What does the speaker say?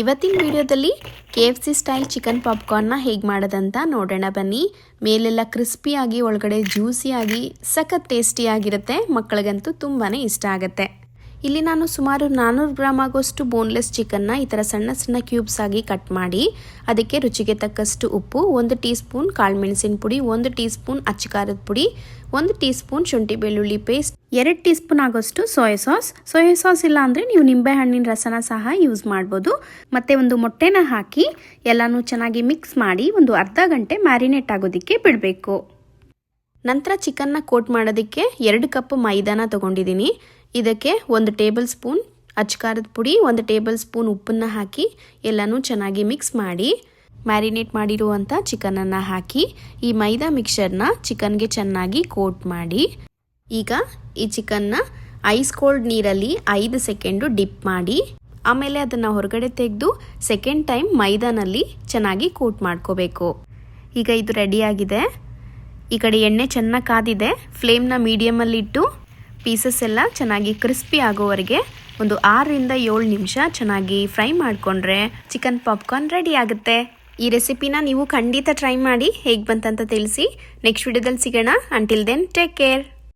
ಇವತ್ತಿನ ವಿಡಿಯೋದಲ್ಲಿ KFC style chicken ಪಾಪ್ಕಾರ್ನ್ನ ಹೇಗೆ ಮಾಡೋದಂತ ನೋಡೋಣ ಬನ್ನಿ. ಮೇಲೆಲ್ಲ ಕ್ರಿಸ್ಪಿಯಾಗಿ ಒಳಗಡೆ ಜ್ಯೂಸಿಯಾಗಿ ಸಖತ್ ಟೇಸ್ಟಿಯಾಗಿರುತ್ತೆ. ಮಕ್ಕಳಿಗಂತೂ ತುಂಬಾ ಇಷ್ಟ ಆಗುತ್ತೆ. ಇಲ್ಲಿ ನಾನು ಸುಮಾರು 400 ಗ್ರಾಮ್ ಆಗೋಷ್ಟು ಬೋನ್ಲೆಸ್ ಚಿಕನ್ನ ಈ ಥರ ಸಣ್ಣ ಸಣ್ಣ ಕ್ಯೂಬ್ಸ್ ಆಗಿ ಕಟ್ ಮಾಡಿ ಅದಕ್ಕೆ ರುಚಿಗೆ ತಕ್ಕಷ್ಟು ಉಪ್ಪು, 1 ಟೀ ಸ್ಪೂನ್ ಕಾಳು ಮೆಣಸಿನ ಪುಡಿ, 1 ಟೀ ಸ್ಪೂನ್ ಅಚ್ಚ ಖಾರದ ಪುಡಿ, 1 ಟೀ ಸ್ಪೂನ್ ಶುಂಠಿ ಬೆಳ್ಳುಳ್ಳಿ ಪೇಸ್ಟ್, 2 ಟೀ ಸ್ಪೂನ್ ಆಗೋಷ್ಟು ಸೋಯಾ ಸಾಸ್ ಇಲ್ಲ ಅಂದರೆ ನೀವು ನಿಂಬೆ ಹಣ್ಣಿನ ರಸನ ಸಹ ಯೂಸ್ ಮಾಡ್ಬೋದು. ಮತ್ತು ಒಂದು ಮೊಟ್ಟೆನ ಹಾಕಿ ಎಲ್ಲನೂ ಚೆನ್ನಾಗಿ ಮಿಕ್ಸ್ ಮಾಡಿ ಒಂದು ಅರ್ಧ ಗಂಟೆ ಮ್ಯಾರಿನೇಟ್ ಆಗೋದಕ್ಕೆ ಬಿಡಬೇಕು. ನಂತರ ಚಿಕನ್ನ ಕೋಟ್ ಮಾಡೋದಕ್ಕೆ 2 ಕಪ್ ಮೈದಾನ ತೊಗೊಂಡಿದ್ದೀನಿ. ಇದಕ್ಕೆ 1 ಟೇಬಲ್ ಸ್ಪೂನ್ ಅಚ್ಚ ಖಾರದ ಪುಡಿ, 1 ಟೇಬಲ್ ಸ್ಪೂನ್ ಉಪ್ಪನ್ನು ಹಾಕಿ ಎಲ್ಲನೂ ಚೆನ್ನಾಗಿ ಮಿಕ್ಸ್ ಮಾಡಿ ಮ್ಯಾರಿನೇಟ್ ಮಾಡಿರುವಂಥ ಚಿಕನನ್ನು ಹಾಕಿ ಈ ಮೈದಾ ಮಿಕ್ಸರ್ನ ಚಿಕನ್ಗೆ ಚೆನ್ನಾಗಿ ಕೋಟ್ ಮಾಡಿ ಈಗ ಈ ಚಿಕನ್ನ ಐಸ್ ಕೋಲ್ಡ್ ನೀರಲ್ಲಿ 5 ಸೆಕೆಂಡು ಡಿಪ್ ಮಾಡಿ ಆಮೇಲೆ ಅದನ್ನು ಹೊರಗಡೆ ತೆಗೆದು ಸೆಕೆಂಡ್ ಟೈಮ್ ಮೈದಾನಲ್ಲಿ ಚೆನ್ನಾಗಿ ಕೋಟ್ ಮಾಡ್ಕೋಬೇಕು. ಈಗ ಇದು ರೆಡಿಯಾಗಿದೆ. ಈ ಕಡೆ ಎಣ್ಣೆ ಚೆನ್ನಾಗಿ ಕಾದಿದೆ. ಫ್ಲೇಮ್ನ ಮೀಡಿಯಮಲ್ಲಿಟ್ಟು ಪೀಸಸ್ ಎಲ್ಲ ಚೆನ್ನಾಗಿ ಕ್ರಿಸ್ಪಿ ಆಗೋವರೆಗೆ ಒಂದು 6 ರಿಂದ 7 ನಿಮಿಷ ಚೆನ್ನಾಗಿ ಫ್ರೈ ಮಾಡಿಕೊಂಡ್ರೆ ಚಿಕನ್ ಪಾಪ್ಕಾರ್ನ್ ರೆಡಿ ಆಗುತ್ತೆ. ಈ ರೆಸಿಪಿನ ನೀವು ಖಂಡಿತ ಟ್ರೈ ಮಾಡಿ ಹೇಗೆ ಬಂತಂತ ತಿಳಿಸಿ. ನೆಕ್ಸ್ಟ್ ವಿಡಿಯೋದಲ್ಲಿ ಸಿಗೋಣ. Until then take care.